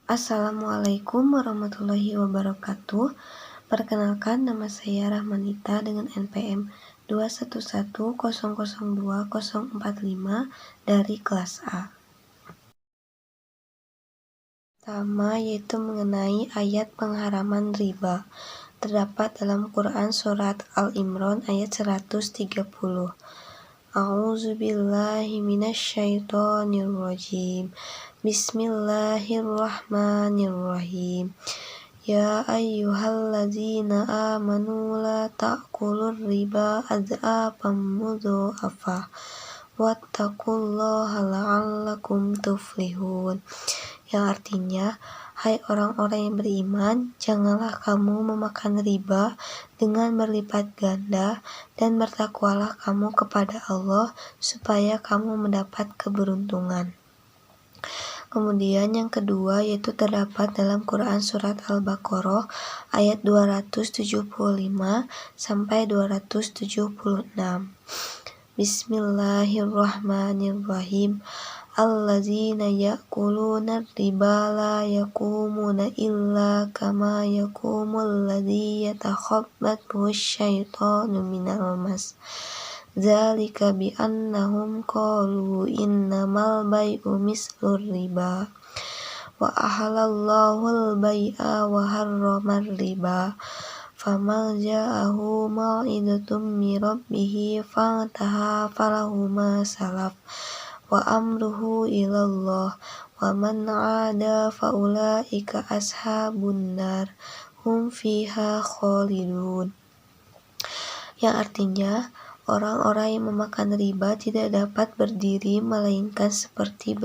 Assalamualaikum warahmatullahi wabarakatuh. Perkenalkan, nama saya Rahmanita dengan NPM 2110020045 dari kelas A. Pertama yaitu mengenai ayat pengharaman riba. Terdapat dalam Quran surat Al-Imran ayat 130. A'udzubillahi minasyaitonirrajim. Bismillahirrahmanirrahim. Ya ayyuhalladzina amanu la ta'kulur riba ad'afan mudha'afah wattaqullaha la'allakum tuflihun. Yang artinya, hai orang-orang yang beriman, janganlah kamu memakan riba dengan berlipat ganda, dan bertakwalah kamu kepada Allah supaya kamu mendapat keberuntungan. Kemudian yang kedua yaitu terdapat dalam Quran surat Al-Baqarah ayat 275 sampai 276. Bismillahirrahmanirrahim. Allazina ya'kuluna riba la yaqumuna illa kama yaqumul ladzi yatakhabbathu asyaitanu minal mas. Dzalika bi annahum qalu innamal bai'u mislur riba wa ahalallahu al-bai'a wa harramar riba. Faman ja'ahu mau'izatum min rabbih fantaha falahu ma salaf wa amruhu ilallah wa man 'ada fa ulaika ashabun nar hum fiha khalidun. Yang artinya, orang-orang yang memakan riba tidak dapat berdiri melainkan seperti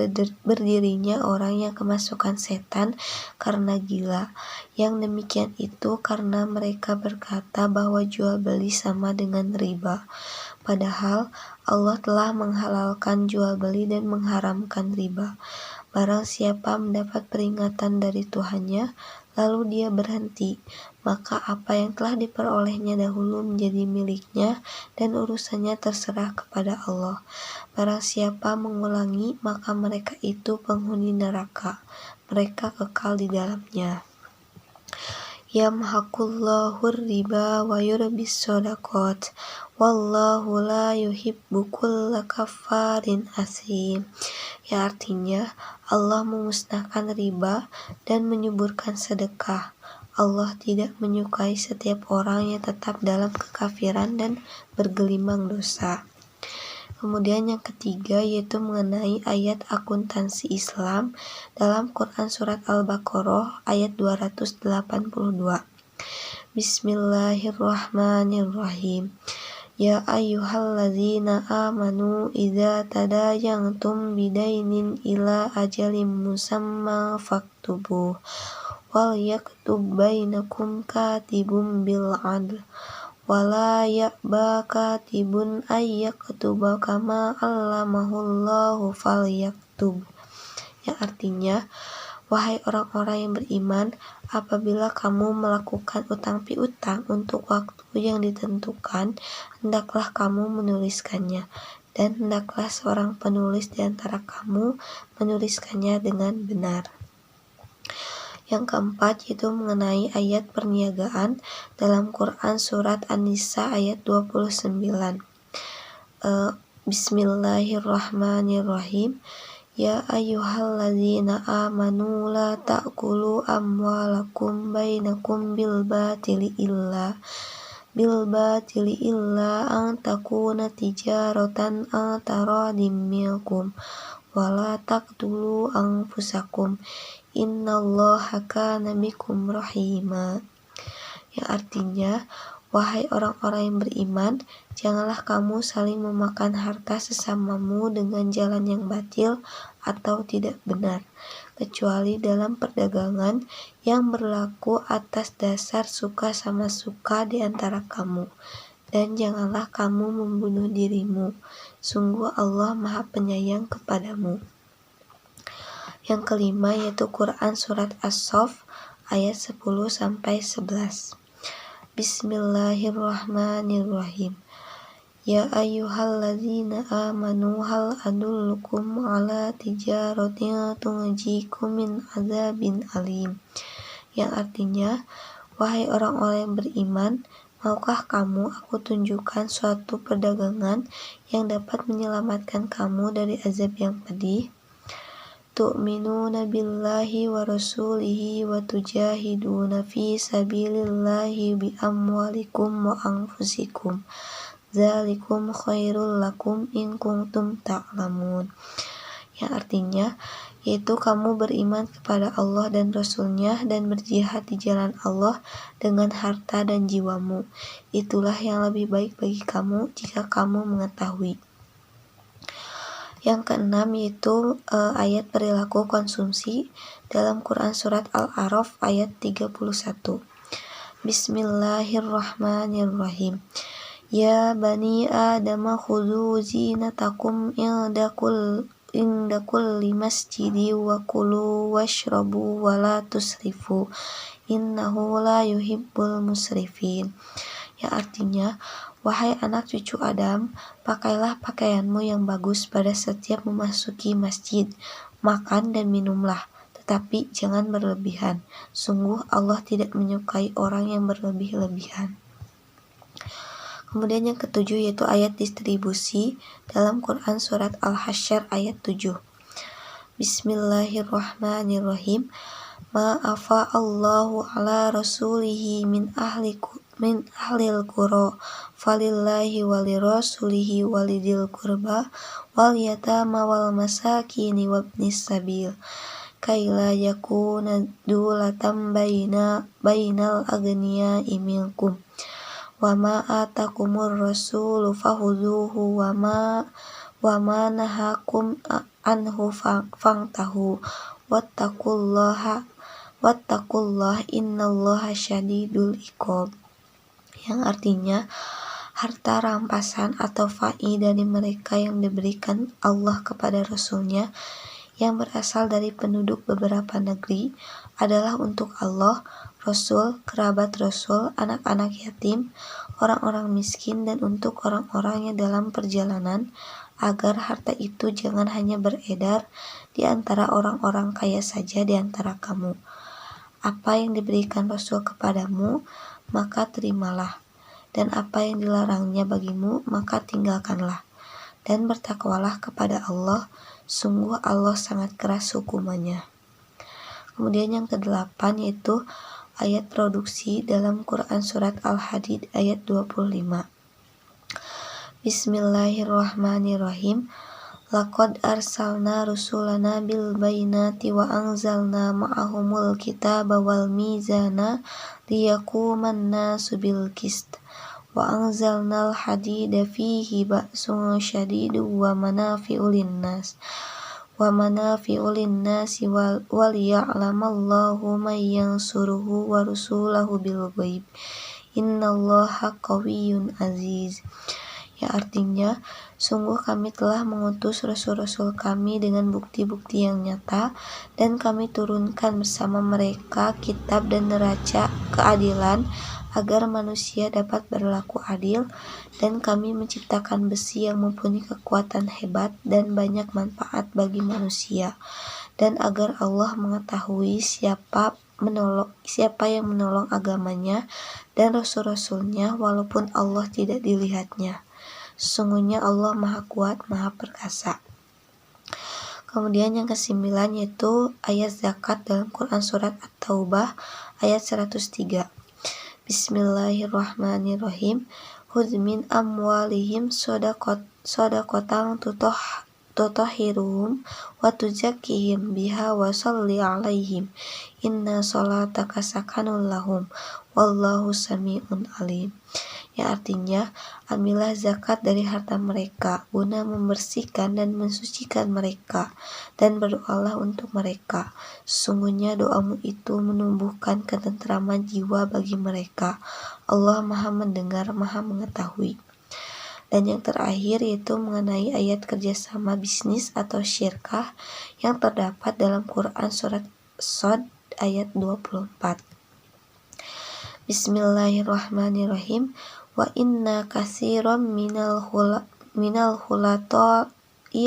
berdirinya orang yang kemasukan setan karena gila. Yang demikian itu karena mereka berkata bahwa jual beli sama dengan riba. Padahal Allah telah menghalalkan jual beli dan mengharamkan riba. Barang siapa mendapat peringatan dari Tuhannya, lalu dia berhenti, maka apa yang telah diperolehnya dahulu menjadi miliknya dan urusannya terserah kepada Allah. Barang siapa mengulangi, maka mereka itu penghuni neraka, mereka kekal di dalamnya. Yamhaqullahu riba wa yurbis shadaqat wallahu la yuhibbu kulla kaffarin asim. Ya artinya, Allah memusnahkan riba dan menyuburkan sedekah. Allah tidak menyukai setiap orang yang tetap dalam kekafiran dan bergelimang dosa. Kemudian yang ketiga yaitu mengenai ayat akuntansi Islam dalam Quran surat Al-Baqarah ayat 282. Bismillahirrahmanirrahim. Ya ayyuhalladzina amanu idza tadayantum bidainin ila ajalin musamma faktubuh wal yaktub bainakum katibun bil adl wala ya'ba katibun ayyaktuba kama 'allamahullahu falyaktub. Yang artinya, wahai orang-orang yang beriman, apabila kamu melakukan utang piutang untuk waktu yang ditentukan, hendaklah kamu menuliskannya, dan hendaklah seorang penulis di antara kamu menuliskannya dengan benar. Yang keempat yaitu mengenai ayat perniagaan dalam Quran surat An-Nisa ayat 29. Bismillahirrahmanirrahim. Ya ayyuhalladzina amanu la ta'kulu amwalakum bainakum bil batili illa an takuna tijaratan an taradim minkum wala taqtulu anfusakum innallaha kana bikum rahima. Yang artinya, wahai orang-orang yang beriman, janganlah kamu saling memakan harta sesamamu dengan jalan yang batil atau tidak benar, kecuali dalam perdagangan yang berlaku atas dasar suka sama suka di antara kamu. Dan janganlah kamu membunuh dirimu, sungguh Allah Maha Penyayang kepadamu. Yang kelima yaitu Quran surat As-Saff ayat 10-11. Bismillahirrahmanirrahim. Ya ayyuhalladzina amanu hal adullukum ala tijaratin tunjikum min adzabin alim. Yang artinya, wahai orang-orang yang beriman, maukah kamu aku tunjukkan suatu perdagangan yang dapat menyelamatkan kamu dari azab yang pedih? Tu'minuna billahi wa rasulihi wa tujahiduna fi sabilillahi bi amwalikum wa anfusikum. Dzalikum khairul lakum in kuntum ta'lamun. Yang artinya, yaitu kamu beriman kepada Allah dan Rasul-Nya dan berjihad di jalan Allah dengan harta dan jiwamu. Itulah yang lebih baik bagi kamu jika kamu mengetahui. Yang keenam yaitu ayat perilaku konsumsi dalam Quran Surat Al-A'raf ayat 31. Bismillahirrahmanirrahim. Ya bani Adam khudhu zinatakum inda kulli masjidi wa kulu washrabu wa la tusrifu innahu la yuhibbul musrifin. Yang artinya, wahai anak cucu Adam, pakailah pakaianmu yang bagus pada setiap memasuki masjid, makan dan minumlah, tetapi jangan berlebihan. Sungguh Allah tidak menyukai orang yang berlebih-lebihan. Kemudian yang ketujuh yaitu ayat distribusi dalam Quran Surat Al-Hasyr ayat 7. Bismillahirrahmanirrahim. Ma'afa Allahu ala rasulihi min ahlil qura falillahi walirasulihi walidil qurba wal yatama wal masakini wabnis sabil kaila yakuna dulatan bainal agniya'i minkum wa ma atakumur rasulu fahuzuhu wa ma nahakum anhu fangtahu wattaqullaha innallaha syadidul iqab. Yang artinya, harta rampasan atau fa'i dari mereka yang diberikan Allah kepada Rasul-Nya yang berasal dari penduduk beberapa negeri adalah untuk Allah, Rasul, kerabat Rasul, anak-anak yatim, orang-orang miskin, dan untuk orang-orang yang dalam perjalanan, agar harta itu jangan hanya beredar di antara orang-orang kaya saja di antara kamu. Apa yang diberikan Rasul kepadamu, maka terimalah, dan apa yang dilarangnya bagimu, maka tinggalkanlah, dan bertakwalah kepada Allah, sungguh Allah sangat keras hukumannya. Kemudian yang kedelapan yaitu ayat produksi dalam Quran Surat Al-Hadid ayat 25. Bismillahirrahmanirrahim. Laqad arsalna rusulana bil bayyinati wa anzalna ma'ahumul kitaba wal mizana liyaquman nasu bil qist wa anzalnal hadida fihi ba'sun syadidun wa manafi'ul linnasi wal ya'lamallahu man yansuruhu wa rusulahu bil ghaib innallaha qawiyyun aziz. Ya artinya, sungguh kami telah mengutus rasul-rasul kami dengan bukti-bukti yang nyata, dan kami turunkan bersama mereka kitab dan neraca keadilan agar manusia dapat berlaku adil, dan kami menciptakan besi yang mempunyai kekuatan hebat dan banyak manfaat bagi manusia, dan agar Allah mengetahui siapa yang menolong agamanya dan rasul-rasulnya walaupun Allah tidak dilihatnya. Sesungguhnya Allah Maha Kuat, Maha Perkasa. Kemudian yang kesembilan yaitu ayat zakat dalam Quran Surat At-Taubah ayat 103. Bismillahirrahmanirrahim. Khudz min amwalihim shadaqatan tutahhiruhum wa tuzakkihim biha wa shalli alaihim inna sholataka sakanun lahum wallahu sami'un alim. Yang artinya, ambillah zakat dari harta mereka guna membersihkan dan mensucikan mereka, dan berdoalah untuk mereka. Sesungguhnya doamu itu menumbuhkan ketentraman jiwa bagi mereka. Allah Maha mendengar, Maha mengetahui. Dan yang terakhir yaitu mengenai ayat kerjasama bisnis atau syirkah yang terdapat dalam Quran Surat Shad ayat 24. Bismillahirrahmanirrahim. wa inna katsiran minal khulata'i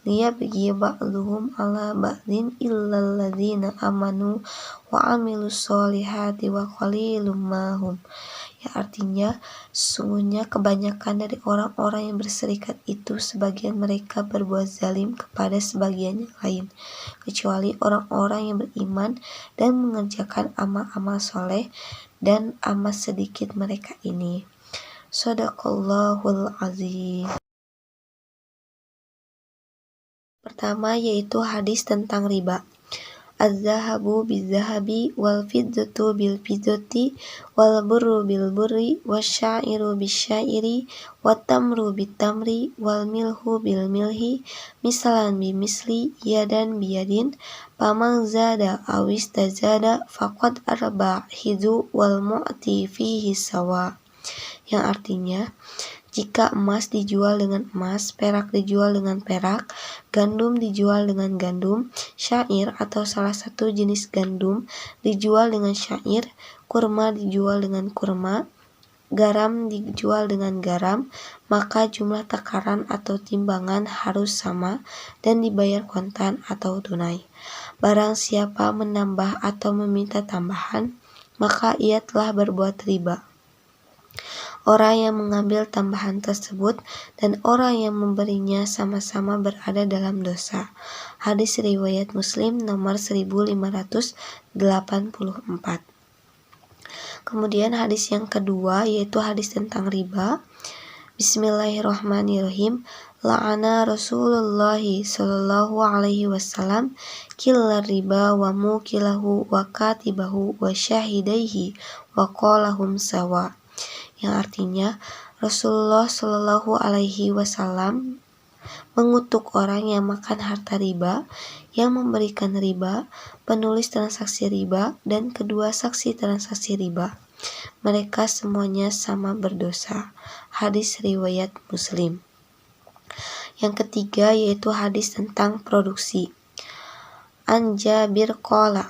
liyabghi ba'duhum ala ba'din illal ladzina amanu wa amilus solihati wa qalilum mahum. Ya, artinya sesungguhnya kebanyakan dari orang-orang yang berserikat itu sebagian mereka berbuat zalim kepada sebagian yang lain, kecuali orang-orang yang beriman dan mengerjakan amal-amal soleh, dan amat sedikit mereka ini. Shadaqallahul azim. Pertama yaitu hadis tentang riba. Az-zahabu biz-zahabi wal fiddatu bil fiddati wal burru bil burri wasyairu bisyairi wat tamru bit tamri wal milhu bil milhi misalan bi misli yadan biyadin paman zada awis tazada faqad arba hidu wal mu'ti fihi sawa. Yang artinya, jika emas dijual dengan emas, perak dijual dengan perak, gandum dijual dengan gandum, syair atau salah satu jenis gandum dijual dengan syair, kurma dijual dengan kurma, garam dijual dengan garam, maka jumlah takaran atau timbangan harus sama dan dibayar kontan atau tunai. Barang siapa menambah atau meminta tambahan, maka ia telah berbuat riba. Orang yang mengambil tambahan tersebut dan orang yang memberinya sama-sama berada dalam dosa. Hadis riwayat Muslim nomor 1584. Kemudian hadis yang kedua yaitu hadis tentang riba. Bismillahirrahmanirrahim. La'ana Rasulullah sallallahu alaihi wasallam killar riba wa mukilahu wa katibahu wa syahidaihi wa qalahum sawa. Yang artinya Rasulullah Shallallahu Alaihi Wasallam mengutuk orang yang makan harta riba, yang memberikan riba, penulis transaksi riba, dan kedua saksi transaksi riba. Mereka semuanya sama berdosa. Hadis riwayat Muslim. Yang ketiga yaitu hadis tentang produksi. An Jabir qala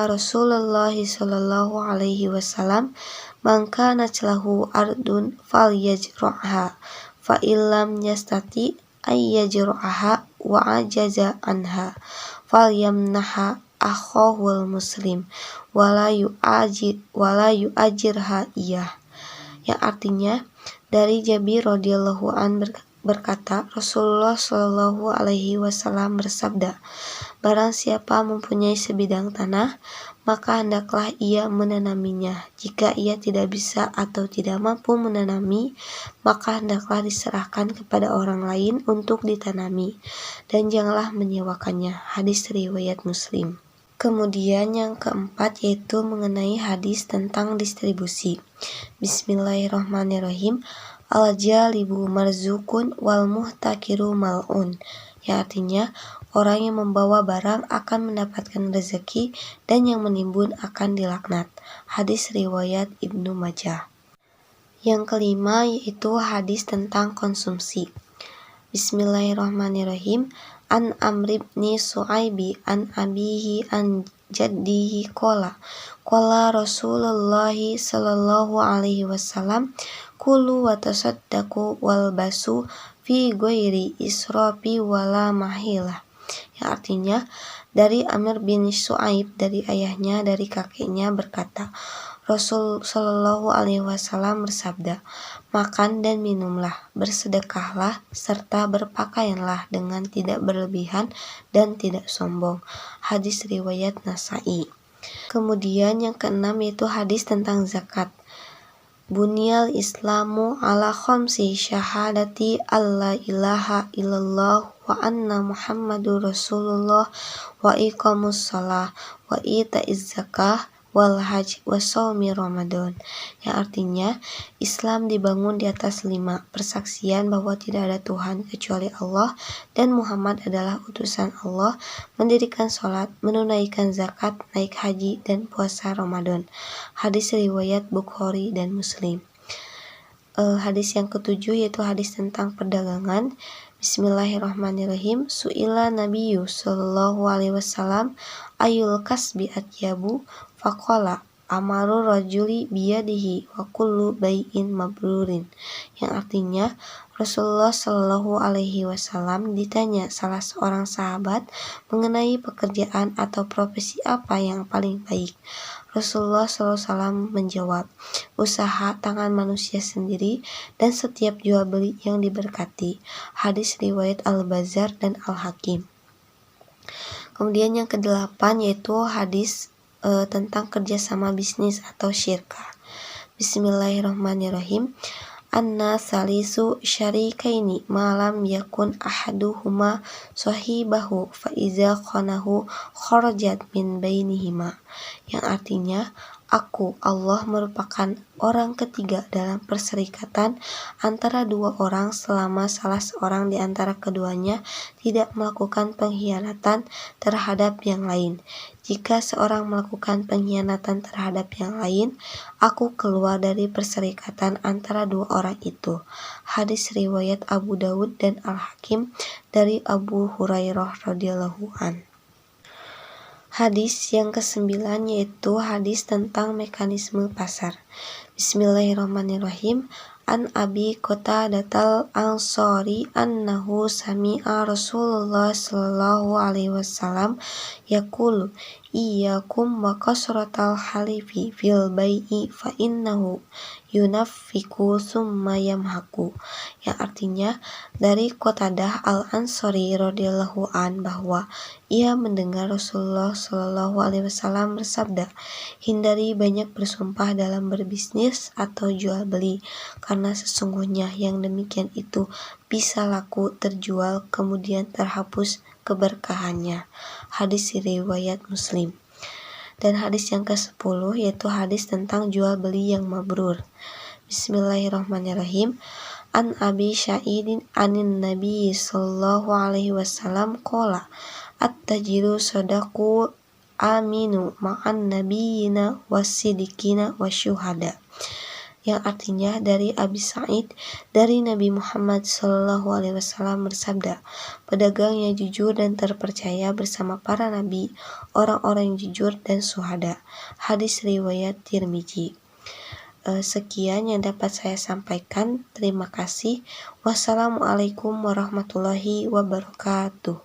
Rasulullah sallallahu alaihi wasallam man kana lahu ardun falyajra'ha fa illam yastati ay yajra'ha wa ajaza anha falyamnaha akhahul muslim wala yu'ajirha iyah. Yang artinya dari Jabir radhiyallahu an berkata, Rasulullah Shallallahu alaihi wasallam bersabda, barang siapa mempunyai sebidang tanah, maka hendaklah ia menanaminya. Jika ia tidak bisa atau tidak mampu menanami, maka hendaklah diserahkan kepada orang lain untuk ditanami, dan janganlah menyewakannya. Hadis riwayat Muslim. Kemudian yang keempat yaitu mengenai hadis tentang distribusi. Bismillahirrahmanirrahim. Al-jalibu marzukun wal muhtakiru mal'un. Ya, artinya orang yang membawa barang akan mendapatkan rezeki dan yang menimbun akan dilaknat. Hadis riwayat Ibnu Majah. Yang kelima yaitu hadis tentang konsumsi. Bismillahirrahmanirrahim. An Amr ibn Su'aibi an abihi an jaddihi qala Rasulullah sallallahu alaihi wasallam kulu wa tasaddaqu wal basu fi ghairi israfi wala mahilah. Yang artinya dari Amr bin Su'aib dari ayahnya dari kakeknya berkata, Rasul sallallahu alaihi wasallam bersabda, makan dan minumlah, bersedekahlah serta berpakaianlah dengan tidak berlebihan dan tidak sombong. Hadis riwayat Nasa'i. Kemudian yang keenam yaitu hadis tentang zakat. Bunyal Islamu ala khamsi syahadati alla ilaha illallah wa anna Muhammadur Rasulullah wa iqamus shalah wa ita'iz zakah wal hajj wa shaumi Ramadan. Yang artinya Islam dibangun di atas 5: persaksian bahwa tidak ada Tuhan kecuali Allah dan Muhammad adalah utusan Allah, mendirikan sholat, menunaikan zakat, naik haji, dan puasa Ramadan. Hadis riwayat Bukhari dan Muslim. Hadis yang ketujuh yaitu hadis tentang perdagangan. Bismillahirrahmanirrahim. Su'ila Nabiyyu sallallahu alaihi wasallam ayul kasbi atyabu faqala amaru rajuli biyadihi wa kullu bai'in mabrurin, yang artinya Rasulullah Shallallahu Alaihi Wasallam ditanya salah seorang sahabat mengenai pekerjaan atau profesi apa yang paling baik. Rasulullah SAW menjawab, usaha tangan manusia sendiri dan setiap jual beli yang diberkati. Hadis riwayat Al-Bazzar dan Al-Hakim. Kemudian yang ke-8 yaitu hadis tentang kerjasama bisnis atau syirkah. Bismillahirrahmanirrahim. Anna salisu syarikaini malam yakun ahaduhuma sahibahu fa iza khanahu kharajat min bainihima, yang artinya aku Allah merupakan orang ketiga dalam perserikatan antara dua orang selama salah seorang di antara keduanya tidak melakukan pengkhianatan terhadap yang lain. Jika seorang melakukan pengkhianatan terhadap yang lain, aku keluar dari perserikatan antara dua orang itu. Hadis riwayat Abu Dawud dan Al-Hakim dari Abu Hurairah radhiyallahu an. Hadis yang ke-9 yaitu hadis tentang mekanisme pasar. Bismillahirrahmanirrahim. An Abi Qatadatal Ansari annahu sami'a Rasulullah sallallahu alaihi wasallam yaqulu iyyakum wa kasratal halifi fil bai'i fa innahu yunaffiku summa yamhaku, yang artinya dari Qatadah Al-Ansari radhiyallahu an bahwa ia mendengar Rasulullah Shallallahu Alaihi Wasallam bersabda, hindari banyak bersumpah dalam berbisnis atau jual beli, karena sesungguhnya yang demikian itu bisa laku terjual kemudian terhapus keberkahannya. Hadis riwayat Muslim. Dan hadis yang ke-10 yaitu hadis tentang jual beli yang mabrur. Bismillahirrahmanirrahim. An Abi Sa'idin anin Nabi sallallahu alaihi wasallam qala at-tajiru sadaqu aminu ma'an nabiyina wasidikina wasyuhada, yang artinya dari Abi Sa'id dari Nabi Muhammad Sallallahu Alaihi Wasallam bersabda, pedagang yang jujur dan terpercaya bersama para nabi, orang-orang yang jujur dan syuhada. Hadis riwayat Tirmizi. Sekian yang dapat saya sampaikan. Terima kasih. Wassalamualaikum warahmatullahi wabarakatuh.